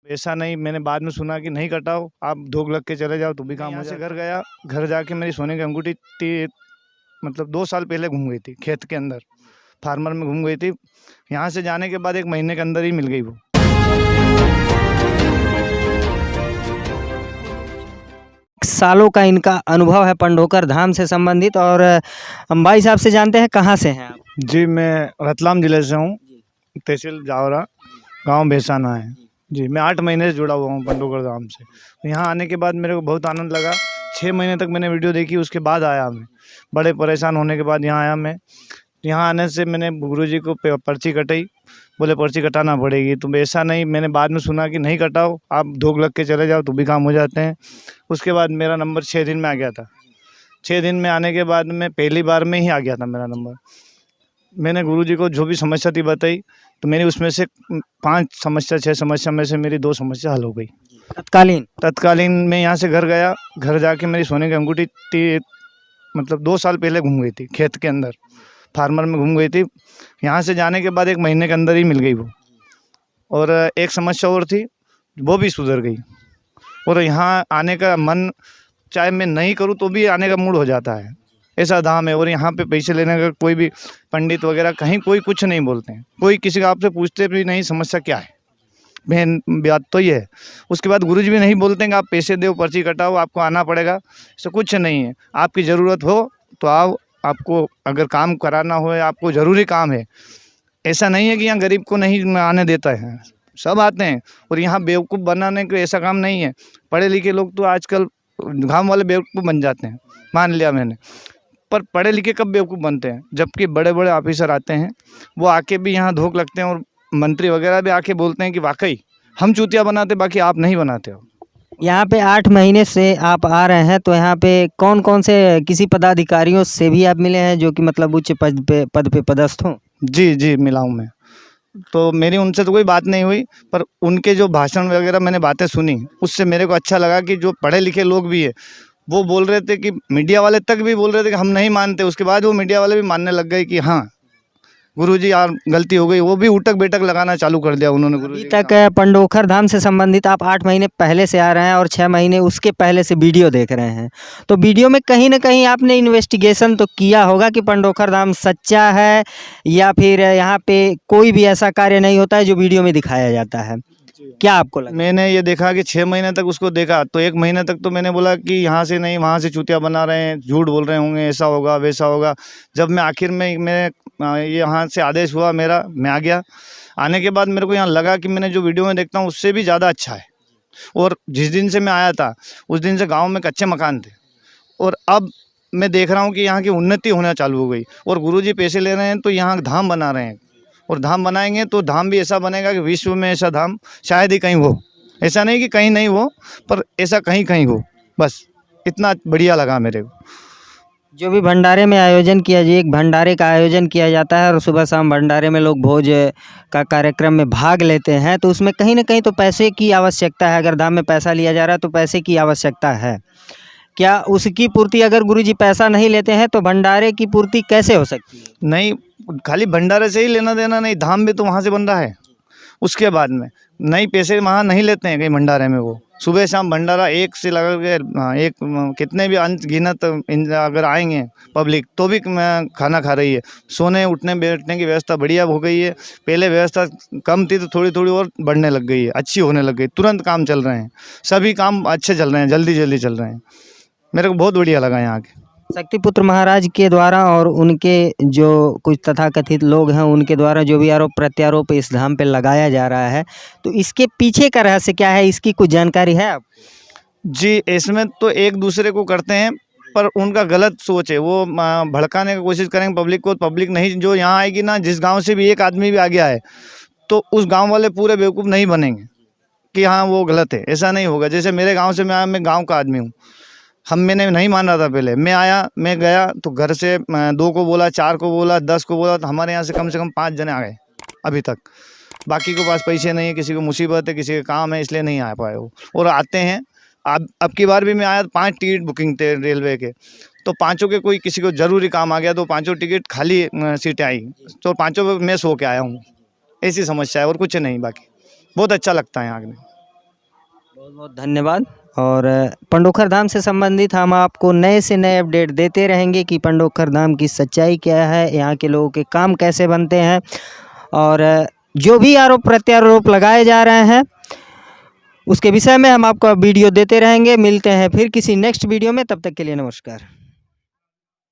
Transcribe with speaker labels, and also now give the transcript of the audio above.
Speaker 1: ऐसा नहीं, मैंने बाद में सुना कि नहीं कटाओ, आप धोख लग के चले जाओ तो भी काम हो जाए। घर गया, घर जाके मेरी सोने की अंगूठी मतलब 2 साल पहले घूम गई थी खेत के अंदर, फार्मर में घूम गई थी। यहाँ से जाने के बाद 1 महीने के अंदर ही मिल गई वो।
Speaker 2: सालों का इनका अनुभव है पंडोकर धाम से संबंधित। और हम भाई साहब से जानते हैं कहाँ से हैं आप?
Speaker 1: जी, मैं रतलाम ज़िले से हूँ, तहसील जावरा, गांव बेसाना है। जी, मैं 8 महीने से जुड़ा हुआ हूँ पंडोकर धाम से। तो यहाँ आने के बाद मेरे को बहुत आनंद लगा। 6 महीने तक मैंने वीडियो देखी, उसके बाद आया मैं। बड़े परेशान होने के बाद यहाँ आया मैं। यहाँ आने से मैंने गुरुजी को पर्ची कटाई, बोले पर्ची कटाना पड़ेगी। तो ऐसा नहीं, मैंने बाद में सुना कि नहीं कटाओ, आप धोख लग के चले जाओ तो भी काम हो जाते हैं। उसके बाद मेरा नंबर 6 दिन में आ गया था। 6 दिन में आने के बाद में पहली बार में ही आ गया था मेरा नंबर। मैंने गुरुजी को जो भी समस्या थी बताई, तो मेरी उसमें से 5 समस्या 6 समस्या में से मेरी 2 समस्या हल हो गई तत्कालीन। मैं यहाँ से घर गया, घर जाके मेरी सोने की अंगूठी मतलब 2 साल पहले घूम गई थी खेत के अंदर, फार्मर में घूम गई थी। यहाँ से जाने के बाद 1 महीने के अंदर ही मिल गई वो। और एक समस्या और थी, वो भी सुधर गई। और यहाँ आने का मन, चाहे मैं नहीं करूँ तो भी आने का मूड हो जाता है, ऐसा धाम है। और यहाँ पे पैसे लेने का कोई भी पंडित वगैरह कहीं कोई कुछ नहीं बोलते हैं, कोई किसी का आपसे पूछते भी नहीं समस्या क्या है, मेन बात तो ये है। उसके बाद गुरुजी भी नहीं बोलते हैं कि आप पैसे दो, पर्ची कटाओ, आपको आना पड़ेगा, ऐसा कुछ नहीं है। आपकी ज़रूरत हो तो आओ, आपको अगर काम कराना हो या आपको ज़रूरी काम है, ऐसा नहीं है कि यहाँ गरीब को नहीं आने देता है, सब आते हैं। और यहाँ बेवकूफ़ बनाने का ऐसा काम नहीं है। पढ़े लिखे लोग तो आजकल गाँव वाले बेवकूफ़ बन जाते हैं, मान लिया मैंने। पर पढ़े लिखे कब बेवकूफ़ बनते हैं? जबकि बड़े बड़े ऑफिसर आते हैं, वो आके भी यहाँ धोख लगते हैं। और मंत्री वगैरह भी आके बोलते हैं कि वाकई हम चूतिया बनाते, बाकी आप नहीं बनाते हो।
Speaker 2: यहाँ पे 8 महीने से आप आ रहे हैं, तो यहाँ पे कौन कौन से किसी पदाधिकारियों से भी आप मिले हैं जो कि मतलब उच्च पद पे पदस्थ हों?
Speaker 1: जी, जी, मिला हूँ मैं। तो मेरी उनसे तो कोई बात नहीं हुई, पर उनके जो भाषण वगैरह मैंने बातें सुनी, उससे मेरे को अच्छा लगा कि जो पढ़े लिखे लोग भी है, वो बोल रहे थे कि मीडिया वाले तक भी बोल रहे थे कि हम नहीं मानते। उसके बाद वो मीडिया वाले भी मानने लग गए कि हाँ गुरुजी यार गलती हो गई। वो भी उठक बैठक लगाना चालू कर दिया उन्होंने।
Speaker 2: अभी तक पंडोखर धाम से संबंधित आप 8 महीने पहले से आ रहे हैं और 6 महीने उसके पहले से वीडियो देख रहे हैं, तो वीडियो में कहीं ना कहीं आपने इन्वेस्टिगेशन तो किया होगा कि पंडोखर धाम सच्चा है या फिर यहाँ पे कोई भी ऐसा कार्य नहीं होता है जो वीडियो में दिखाया जाता है। क्या आपको लगा?
Speaker 1: मैंने ये देखा कि 6 महीने तक उसको देखा, तो 1 महीने तक तो मैंने बोला कि यहाँ से नहीं, वहाँ से चूतिया बना रहे हैं, झूठ बोल रहे होंगे, ऐसा होगा वैसा होगा। जब मैं आखिर में ये यहाँ से आदेश हुआ मेरा, मैं आ गया। आने के बाद मेरे को यहाँ लगा कि मैंने जो वीडियो में देखता हूँ उससे भी ज़्यादा अच्छा है। और जिस दिन से मैं आया था उस दिन से गाँव में कच्चे मकान थे, और अब मैं देख रहा हूँ कि यहाँ की उन्नति होना चालू हो गई। और गुरुजी पैसे ले रहे हैं तो यहाँ धाम बना रहे हैं, और धाम बनाएंगे तो धाम भी ऐसा बनेगा कि विश्व में ऐसा धाम शायद ही कहीं हो। ऐसा नहीं कि कहीं नहीं हो, पर ऐसा कहीं कहीं हो। बस इतना बढ़िया लगा मेरे को।
Speaker 2: जो भी भंडारे में आयोजन किया जाए, एक भंडारे का आयोजन किया जाता है और सुबह शाम भंडारे में लोग भोज का कार्यक्रम में भाग लेते हैं, तो उसमें कहीं ना कहीं तो पैसे की आवश्यकता है। अगर धाम में पैसा लिया जा रहा है तो पैसे की आवश्यकता है। क्या उसकी पूर्ति, अगर गुरुजी पैसा नहीं लेते हैं तो भंडारे की पूर्ति कैसे हो सकती है?
Speaker 1: नहीं, खाली भंडारे से ही लेना देना नहीं, धाम भी तो वहाँ से बन रहा है। उसके बाद में नहीं, पैसे वहाँ नहीं लेते हैं कहीं भंडारे में। वो सुबह शाम भंडारा एक से लगा के एक कितने भी अनगिनत अगर आएंगे पब्लिक तो भी खाना खा रही है। सोने उठने बैठने की व्यवस्था बढ़िया हो गई है। पहले व्यवस्था कम थी तो थोड़ी थोड़ी और बढ़ने लग गई है, अच्छी होने लग गई। तुरंत काम चल रहे हैं, सभी काम अच्छे चल रहे हैं, जल्दी जल्दी चल रहे हैं। मेरे को बहुत बढ़िया लगा यहाँ के।
Speaker 2: शक्तिपुत्र महाराज के द्वारा और उनके जो कुछ तथाकथित लोग हैं उनके द्वारा जो भी आरोप प्रत्यारोप इस धाम पे लगाया जा रहा है, तो इसके पीछे का रहस्य क्या है, इसकी कुछ जानकारी है आप?
Speaker 1: जी, इसमें तो एक दूसरे को करते हैं, पर उनका गलत सोच है। वो भड़काने की कोशिश करेंगे पब्लिक को। पब्लिक नहीं जो यहाँ आएगी ना, जिस गांव से भी एक आदमी भी आ गया है तो उस गांव वाले पूरे बेवकूफ़ नहीं बनेंगे कि हाँ वो गलत है। ऐसा नहीं होगा। जैसे मेरे गांव से मैं आया, मैं गांव का आदमी हूँ। मैंने नहीं मान रहा था पहले, मैं आया, मैं गया तो घर से 2 को बोला, 4 को बोला, 10 को बोला, तो हमारे यहाँ से कम 5 जने आ गए अभी तक। बाकी के पास पैसे नहीं है, किसी को मुसीबत है, किसी का काम है, इसलिए नहीं आ पाए वो, और आते हैं। अब की बार भी मैं आया, 5 टिकट बुकिंग थे रेलवे के, तो 5 के कोई किसी को ज़रूरी काम आ गया तो 5 टिकट खाली सीटें आई, तो 5 मैं सो के आया हूँ। ऐसी समस्या है और कुछ नहीं। बाकी बहुत अच्छा लगता है यहाँ में।
Speaker 2: बहुत बहुत धन्यवाद। और पंडोखर धाम से संबंधित हम आपको नए से नए अपडेट देते रहेंगे कि पंडोखर धाम की सच्चाई क्या है, यहाँ के लोगों के काम कैसे बनते हैं, और जो भी आरोप प्रत्यारोप लगाए जा रहे हैं उसके विषय में हम आपको वीडियो देते रहेंगे। मिलते हैं फिर किसी नेक्स्ट वीडियो में, तब तक के लिए नमस्कार।